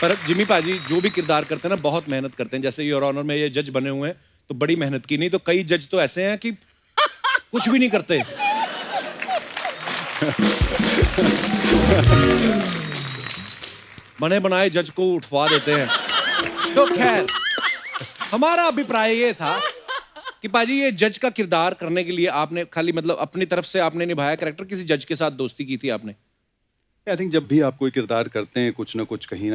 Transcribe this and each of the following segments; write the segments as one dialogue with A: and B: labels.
A: पर जिमी पाजी जो भी किरदार करते हैं ना बहुत मेहनत करते हैं। जैसे योर ऑनर में ये जज बने हुए हैं तो बड़ी मेहनत की, नहीं तो कई जज तो ऐसे हैं कि कुछ भी नहीं करते। बने बनाए जज को उठवा देते हैं। तो खैर हमारा अभिप्राय ये था कि पाजी ये जज का किरदार करने के लिए आपने खाली मतलब अपनी तरफ से आपने निभाया कैरेक्टर, किसी जज के साथ दोस्ती की थी आपने?
B: आई थिंक जब भी आप कोई किरदार करते हैं कुछ ना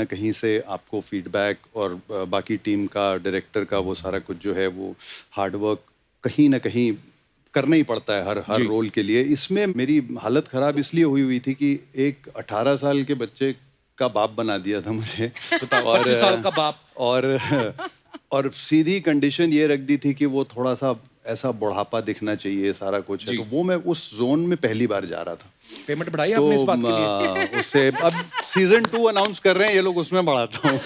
B: कहीं से आपको फीडबैक और बाकी टीम का, डायरेक्टर का, वो सारा कुछ जो है वो हार्डवर्क कहीं ना कहीं करना ही पड़ता है हर रोल के लिए। इसमें मेरी हालत ख़राब इसलिए हुई थी कि एक 18 साल के बच्चे का बाप बना दिया था मुझे।
A: 25 साल का बाप।
B: और सीधी कंडीशन ये रख दी थी कि वो थोड़ा सा ऐसा बुढ़ापा दिखना चाहिए, सारा कुछ है। तो वो मैं उस जोन में पहली बार जा रहा था।
A: पेमेंट बढ़ाई आपने इस बात के लिए?
B: उससे अब सीजन 2 अनाउंस कर रहे हैं ये लोग, उसमें बढ़ाता हूँ।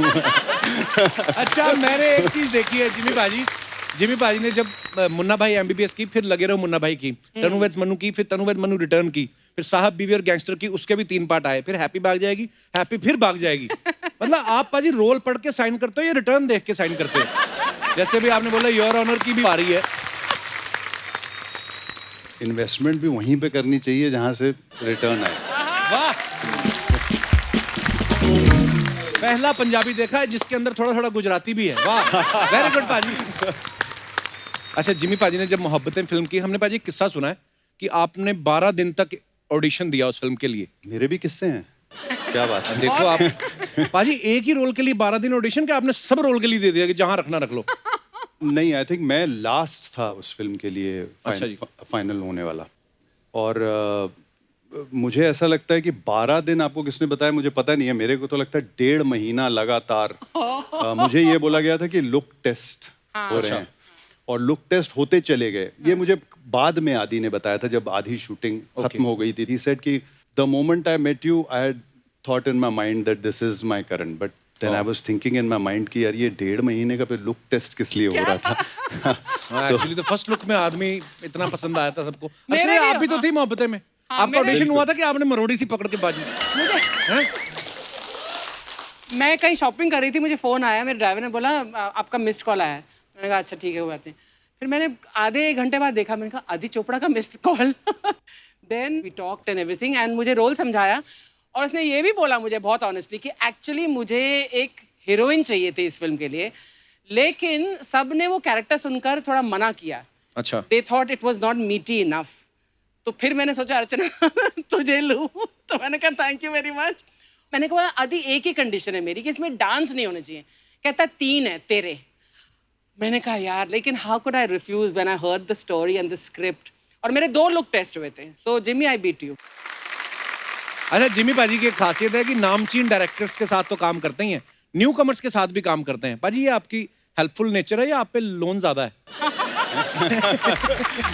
A: अच्छा, मैंने एक चीज देखी है जिमी पाजी ने जब मुन्ना भाई MBBS की, फिर लगे रहो मुन्ना भाई की, तनु वेड्स मनु की, फिर तनु वेड्स मनु रिटर्न की, फिर साहब बीवी और गैंगस्टर की, उसके भी 3 पार्ट आए, फिर हैप्पी भाग जाएगी, हैप्पी फिर भाग जाएगी। मतलब आप पाजी रोल पढ़ के साइन करते हो या रिटर्न देख के साइन करते हो? जैसे भी आपने बोला योर ऑनर की भी आ रही है।
B: इन्वेस्टमेंट भी वहीं पे करनी चाहिए जहां से रिटर्न आए।
A: वाह, पहला पंजाबी देखा है जिसके अंदर थोड़ा थोड़ा गुजराती भी है। वाह, वेरी गुड पाजी। अच्छा, जिमी पाजी ने जब मोहब्बतें फिल्म की, हमने पाजी किस्सा सुना है कि आपने 12 दिन तक ऑडिशन दिया उस फिल्म के लिए।
B: मेरे भी किस्से हैं, क्या बात है।
A: देखो आप पाजी एक ही रोल के लिए 12 दिन ऑडिशन, के आपने सब रोल के लिए दे दिया कि जहां रखना रख लो?
B: नहीं, आई थिंक मैं लास्ट था उस फिल्म के लिए, फाइनल होने वाला। और मुझे ऐसा लगता है कि 12 दिन, आपको किसने बताया मुझे पता नहीं है, मेरे को तो लगता है 1.5 महीना लगातार मुझे ये बोला गया था कि लुक टेस्ट हो रहे हैं, और लुक टेस्ट होते चले गए। ये मुझे बाद में आदि ने बताया था जब आधी शूटिंग खत्म हो गई थी। ही सेड कि the moment I met you I had thought in my mind that this is my Karan, but then I was thinking in my mind कि यार ये 1.5 महीने का फिर लुक टेस्ट किस लिए हो रहा था।
A: एक्चुअली तो फर्स्ट लुक में आदमी इतना पसंद आया था सबको। अच्छा, आप भी तो थी मोहब्बतें में, आपका ऑडिशन हुआ था कि आपने मरोड़ी सी पकड़ के बाजी?
C: मैं कहीं शॉपिंग कर रही थी, मुझे फोन आया, मेरे ड्राइवर ने बोला आपका मिस्ड कॉल आया है। मैंने कहा अच्छा ठीक है, वो बात नहीं। फिर मैंने आधे 1 घंटे बाद देखा, मैंने कहा आदि चोपड़ा का missed call. Then we talked and everything, and मुझे रोल समझाया, और उसने ये भी बोला मुझे बहुत ऑनेस्टली कि एक्चुअली मुझे एक हीरोइन चाहिए थी इस फिल्म के लिए, लेकिन सब ने वो कैरेक्टर सुनकर थोड़ा मना किया।
A: अच्छा,
C: they thought it was not मीटी इनफ। तो फिर मैंने सोचा अर्चना तुझे लूं, तो मैंने कहा थैंक यू वेरी मच। मैंने कहा आदि एक ही कंडीशन है मेरी कि इसमें डांस नहीं होने चाहिए। कहता 3 है तेरे। मैंने कहा यार, लेकिन how could I refuse when I heard the story and the script. और मेरे 2 लुक टेस्ट हुए थे। So Jimmy, I beat you.
A: अच्छा, जिमी पाजी की एक खासियत है कि नामचीन डायरेक्टर्स के साथ तो काम करते ही हैं, न्यू कमर्स के साथ भी काम करते हैं। पाजी ये आपकी हेल्पफुल नेचर है या आप पे लोन ज्यादा है?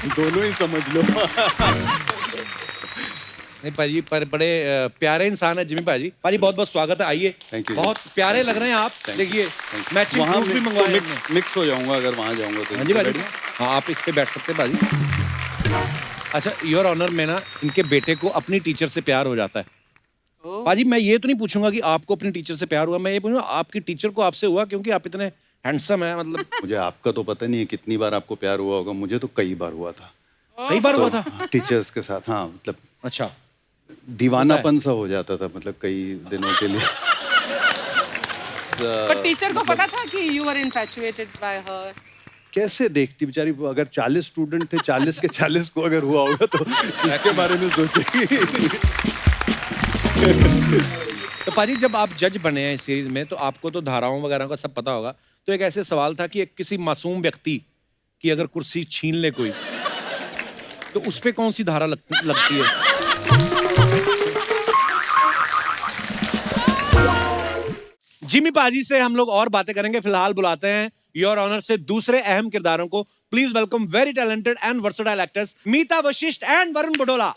B: दोनों ही समझ लो।
A: नहीं पाजी, पर बड़े प्यारे इंसान है जिमी पाजी। पाजी बहुत बहुत स्वागत है, आइए। बहुत प्यारे लग रहे हैं आप। देखिए मैचिंग फ्रूट भी मंगवाए हैं।
B: मिक्स हो जाऊंगा अगर वहाँ जाऊंगा तो।
A: हाँ जी पाजी, हाँ आप इस पे बैठ सकते हैं पाजी। अच्छा, योर ऑनर में ना इनके बेटे को अपनी टीचर से प्यार हो जाता है। पाजी मैं ये तो नहीं पूछूंगा कि आपको अपनी टीचर से प्यार हुआ, मैं ये पूछूंगा आपकी टीचर को आपसे हुआ, क्योंकि आप इतने हैंडसम है। मतलब
B: मुझे आपका तो पता नहीं है कितनी बार आपको प्यार हुआ होगा, मुझे तो कई बार हुआ था।
A: कई बार हुआ था
B: टीचर्स के साथ? हाँ, मतलब
A: अच्छा,
B: दीवानापन सा हो जाता था, मतलब कई दिनों के लिए।
C: पर टीचर को पता था कि यू वर इन्फैचुएटेड बाय हर?
B: कैसे देखती बेचारी, अगर 40 स्टूडेंट थे, 40 के 40 को अगर हुआ होगा तो इसके बारे में सोचेगी।
A: तो पाजी जब आप जज बने हैं इस सीरीज में, तो आपको तो धाराओं वगैरह का सब पता होगा। तो एक ऐसे सवाल था कि एक किसी मासूम व्यक्ति की अगर कुर्सी छीन ले कोई, तो उस पे कौन सी धारा लगती है? जिमी पाजी से हम लोग और बातें करेंगे। फिलहाल बुलाते हैं योर ऑनर से दूसरे अहम किरदारों को। Please welcome very talented and versatile actors Meeta Vashisht and Varun Budola.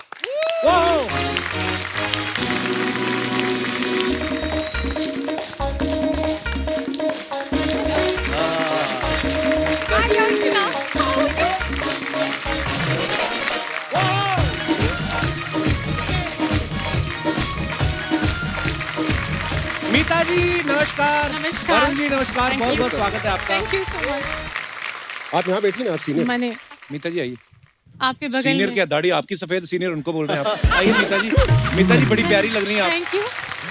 A: Meeta ji नमस्कार।
D: नमस्कार।
A: वरुण जी नमस्कार,
D: Thank
A: बहुत
D: you.
A: बहुत स्वागत है आपका।
D: Thank you so much.
E: आप यहाँ बैठिए ना, आप सीनियर।
D: मैंने
A: मीता जी आइए।
D: आपके बगल
A: सीनियर
D: में।
A: क्या, दाढ़ी आपकी सफेद, सीनियर उनको बोल रहे हैं आप। आइए मीता जी। मीता जी बड़ी प्यारी लग रही हैं आप।
D: Thank you.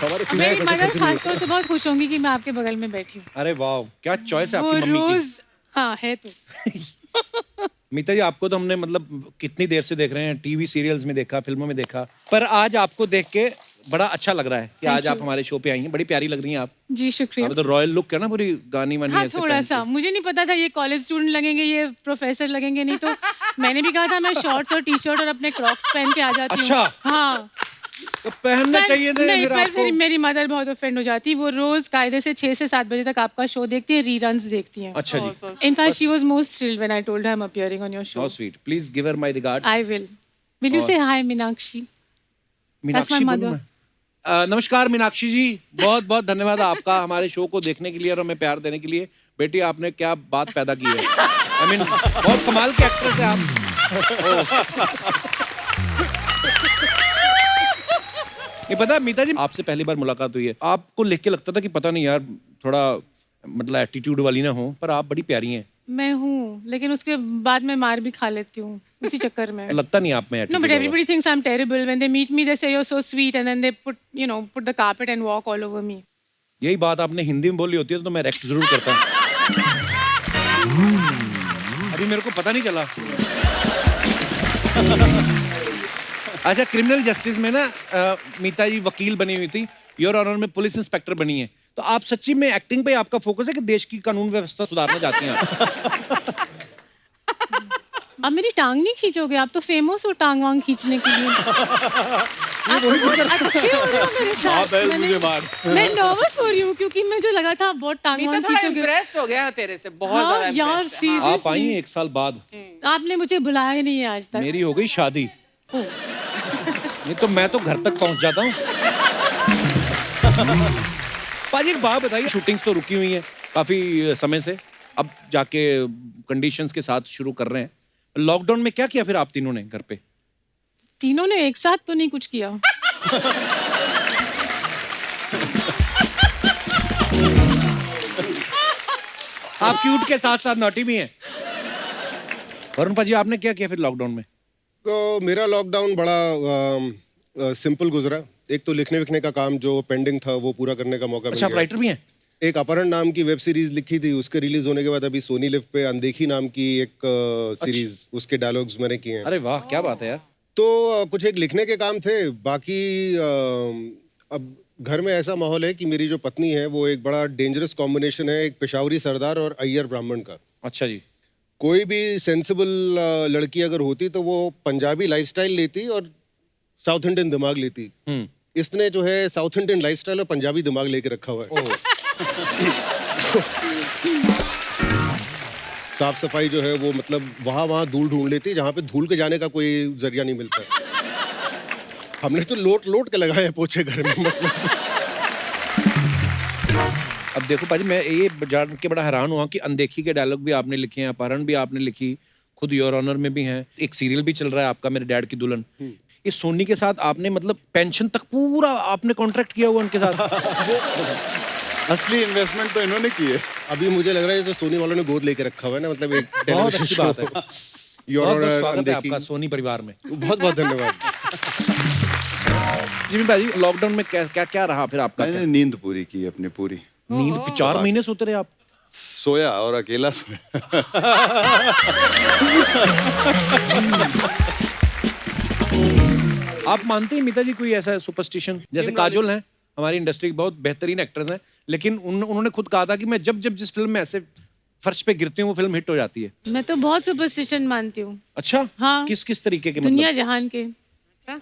E: हमारे
D: मेरी मदर खासतौर से बहुत खुश होंगी कि मैं आपके बगल में बैठी हूँ।
A: अरे वाह, क्या चॉइस है
D: वो
A: आपकी मम्मी की।
D: रोज हाँ है तो।
A: मीता जी आपको तो हमने मतलब कितनी देर से देख रहे हैं, टीवी सीरियल्स में देखा, फिल्मों में देखा, पर आज आपको देख के बड़ा अच्छा लग रहा है कि
D: Thank
A: आज आप
D: you.
A: हमारे शो पे आई हैं। बड़ी प्यारी लग रही हैं आप।
D: जी शुक्रिया।
A: आप तो रॉयल लुक है ना, पूरी गानी वानी
D: हाँ
A: ऐसे
D: थोड़ा
A: पहन के।
D: सा, मुझे नहीं पता था ये कॉलेज स्टूडेंट लगेंगे, ये प्रोफेसर लगेंगे, नहीं तो मैंने भी कहा था मैं शॉर्ट्स और टी शर्ट और अपने क्रॉक्स पहन के आ जाती हूँ।
A: अच्छा।
D: हाँ
A: तो पहनने चाहिए थे
D: नहीं,
A: फिर
D: पर
A: आपको।
D: फिर मेरी मदर बहुत ऑफेंड हो जाती, वो रोज कायदे से 6 से 7 बजे तक आपका शो देखती है, रीरन्स देखती हैं।
A: अच्छा जी,
D: in fact she was most thrilled when I told her I am appearing on your show.
A: How sweet. Please give her my regards.
D: I will you say hi Meenakshi?
A: Meenakshi
D: my
A: बोलूं
D: mother.
A: मैं? नमस्कार मीनाक्षी जी, बहुत बहुत धन्यवाद आपका हमारे शो को देखने के लिए और हमें प्यार देने के लिए। बेटी आपने क्या बात पैदा की है। आई मीन बहुत कमाल के एक्ट्रेस है आप। ये पता है मीता जी, आपसे पहली बार मुलाकात हुई है, आपको लिख के लगता था कि पता नहीं यार थोड़ा मतलब एटीट्यूड वाली ना हो, पर आप बड़ी प्यारी हैं।
D: मैं हूँ, लेकिन उसके बाद मैं मार भी खा लेती हूँ उसी चक्कर में।
A: लगता नहीं आप में
D: No,
A: attitude
D: but everybody thinks I'm terrible. When they meet me, they say you're so sweet, and then they put the carpet and walk all over me.
A: यही बात आपने हिंदी में बोली होती है तो मैं रेक्ट जरूर करता। अभी मेरे को पता नहीं चला। अच्छा, क्रिमिनल जस्टिस में ना मीता जी वकील बनी हुई थी, योर ऑनर में पुलिस इंस्पेक्टर बनी है, तो आप सच्ची में एक्टिंग पे आपका फोकस है कि देश की कानून व्यवस्था सुधारना चाहती हैं आप?
D: अब मेरी टांग नहीं खींचोगे? आप तो फेमस हो टांग वांग खींचने के लिए। आप बहुत अच्छे हो रहे हो मेरे साथ। मैं नर्वस हो रही हूँ क्योंकि मुझे लगा था आप बहुत टांग
C: मीता
D: वांग
C: थोड़ा
D: खींचोगे।
C: इम्प्रेस्ड हो गया तेरे से, बहुत
D: हाँ,
C: ज्यादा
D: यार
C: impressed है।
D: seriously।
A: आप आई हैं 1 साल बाद,
D: आपने मुझे बुलाया ही नहीं है आज तक।
A: मेरी हो गई शादी, नहीं तो मैं तो घर तक पहुंच जाता हूँ। पाजी एक बात बताइए, शूटिंग्स तो रुकी हुई हैं काफी समय से, अब जाके कंडीशंस के साथ शुरू कर रहे हैं। लॉकडाउन में क्या किया फिर आप तीनों ने घर पे?
D: तीनों ने एक साथ तो नहीं कुछ किया।
A: आप क्यूट के साथ साथ नॉटी भी हैं। वरुण पाजी आपने क्या किया फिर लॉकडाउन में?
E: तो मेरा लॉकडाउन बड़ा सिंपल गुजरा। एक तो लिखने विखने का काम जो पेंडिंग था वो पूरा करने का मौका
A: अच्छा,
E: मिल
A: आप
E: गया।
A: राइटर भी हैं?
E: एक अपहरण नाम की वेब सीरीज लिखी थी, उसके रिलीज होने के बाद अभी सोनी लिव पे अनदेखी नाम की एक सीरीज, उसके डायलॉग्स मैंने किए हैं।
A: अरे वाह, क्या बात है यार।
E: तो कुछ एक लिखने के काम थे, बाकी अब घर में ऐसा माहौल है कि मेरी जो पत्नी है वो एक बड़ा डेंजरस कॉम्बिनेशन है, एक पेशावरी सरदार और अय्यर ब्राह्मण का।
A: अच्छा जी।
E: कोई भी सेंसिबल लड़की अगर होती तो वो पंजाबी लाइफस्टाइल लेती और साउथ इंडियन दिमाग लेती। इसने जो है साउथ इंडियन लाइफस्टाइल और पंजाबी दिमाग लेके रखा हुआ है। साफ सफाई जो है वो मतलब वहाँ धूल ढूंढ लेती, जहाँ पे धूल के जाने का कोई जरिया नहीं मिलता। हमने तो लोट के लगाए हैं पोछे घर में मतलब।
A: अब देखो पाजी, मैं ये जान के बड़ा हैरान हुआ कि अनदेखी के डायलॉग भी आपने लिखे हैं, अपहरण भी आपने लिखी, खुद योर ऑनर में भी हैं, एक सीरियल भी चल रहा है आपका मेरे डैड की दुल्हन। ये सोनी के साथ आपने मतलब पेंशन तक पूरा आपने कॉन्ट्रैक्ट किया हुआ उनके साथ।
B: असली इन्वेस्टमेंट तो इन्होंने की है।
E: अभी मुझे लग रहा है जैसे सोनी वालों ने गोद लेके रखा हुआ है ना, मतलब एक
A: बहुत
E: टेलीविजन
A: अच्छी
E: शो।
A: बात है।
E: योर
A: बहुत बहुत
E: ऑनर
A: स्वागत है
E: अनदेखी।
A: आपका सोनी परिवार में।
E: बहुत बहुत धन्यवाद।
A: जिमी भाई, लॉकडाउन में क्या क्या रहा फिर आपका?
B: मैंने नींद पूरी की अपनी पूरी।
A: नींद 4 महीने सोते रहे आप?
B: सोया और अकेला सोया।
A: आप मानते हैं मीता जी कोई ऐसा सुपरस्टिशन? जैसे काजोल हैं हमारी इंडस्ट्री की बहुत बेहतरीन एक्ट्रेस हैं, लेकिन उन्होंने खुद कहा था कि मैं जब जिस फिल्म में ऐसे फर्श पे गिरती हूँ वो फिल्म हिट हो जाती है।
D: मैं तो बहुत सुपरस्टिशन मानती हूँ।
A: अच्छा,
D: हाँ।
A: किस तरीके के?
D: दुनिया
A: मतलब
D: जहान के।
C: अच्छा।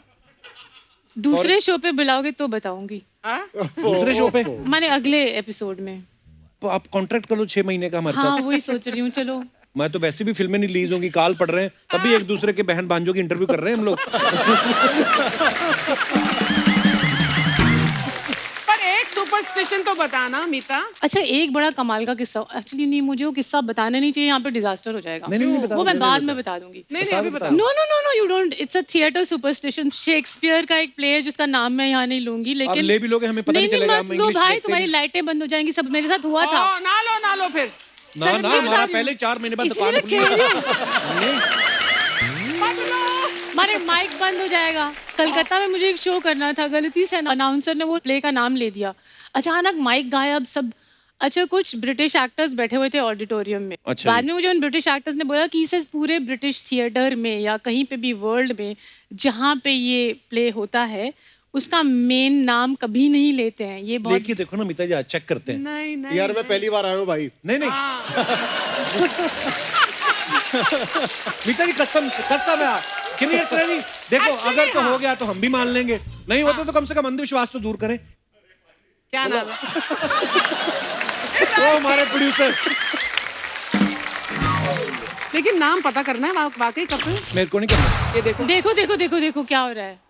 D: दूसरे शो पे बुलाओगे तो बताऊंगी।
C: हाँ?
A: दूसरे शो पे
D: माने अगले एपिसोड में।
A: तो आप कॉन्ट्रैक्ट कर लो 6 महीने का हमारे
D: हाँ
A: साथ।
D: वही सोच रही हूँ। चलो
A: मैं तो वैसे भी फिल्में नहीं रिलीज होंगी, काल पड़ रहे हैं, तभी एक दूसरे के बहन भांजों की इंटरव्यू कर रहे हैं हम लोग।
C: पर एक सुपर सुपरस्टिशन तो बताना मीता।
D: अच्छा एक बड़ा कमाल का किस्सा, एक्चुअली नहीं मुझे वो किस्सा बताना नहीं चाहिए, यहाँ पे डिजास्टर हो जाएगा।
A: नहीं,
D: वो मैं बाद में बता दूंगी।
C: नहीं अभी बता।
D: No no no no you don't, it's a theatre superstition. Shakespeare का एक प्ले है जिसका नाम मैं यहाँ नहीं लूंगी,
A: अब
D: लेकिन
A: ले भी लोगे हमें पता नहीं चलेगा, हम
D: मत लो
A: इंग्लिश
D: भाई,
A: देखते
D: तुम्हारी
A: नहीं।
D: लाइटें बंद हो जाएंगी, सब मेरे साथ हुआ था।
C: ना लो फिर।
A: ना
D: सच्ची बता
A: हमारा
D: रही
A: पहले
D: हूँ।
A: 4 महीने बाद
D: इसलिए
A: दुकान
D: मैं
A: खुली
D: कह रही
A: है।
D: हूँ। हमारे माइक बंद हो जाएगा। कलकत्ता में मुझे एक शो करना था, गलती से अनाउंसर ने वो प्ले का नाम ले दिया, अचानक माइक गायब सब। अच्छा कुछ ब्रिटिश एक्टर्स बैठे हुए थे ऑडिटोरियम में।
A: अच्छा
D: बाद में मुझे उन ब्रिटिश एक्टर्स ने बोला कि इसे पूरे ब्रिटिश थिएटर में या कहीं पे भी वर्ल्ड में जहाँ पे ये प्ले होता है उसका मेन नाम कभी नहीं लेते हैं। ये बहुत
A: लेके देखो ना मीता जी, आज चेक करते हैं।
C: नहीं
E: यार मैं पहली बार आया हूँ भाई।
A: नहीं मीता जी कसम कसम है। क्लियर जी देखो, अगर तो हो गया तो हम भी मान लेंगे, नहीं होता तो कम से कम अंधविश्वास तो दूर करें।
C: क्या नाम है?
A: वो हमारे प्रोड्यूसर।
C: लेकिन नाम पता करना है वाकई कपिल।
A: मेरे को नहीं करना।
C: ये देखो
D: देखो देखो देखो देखो क्या हो रहा है।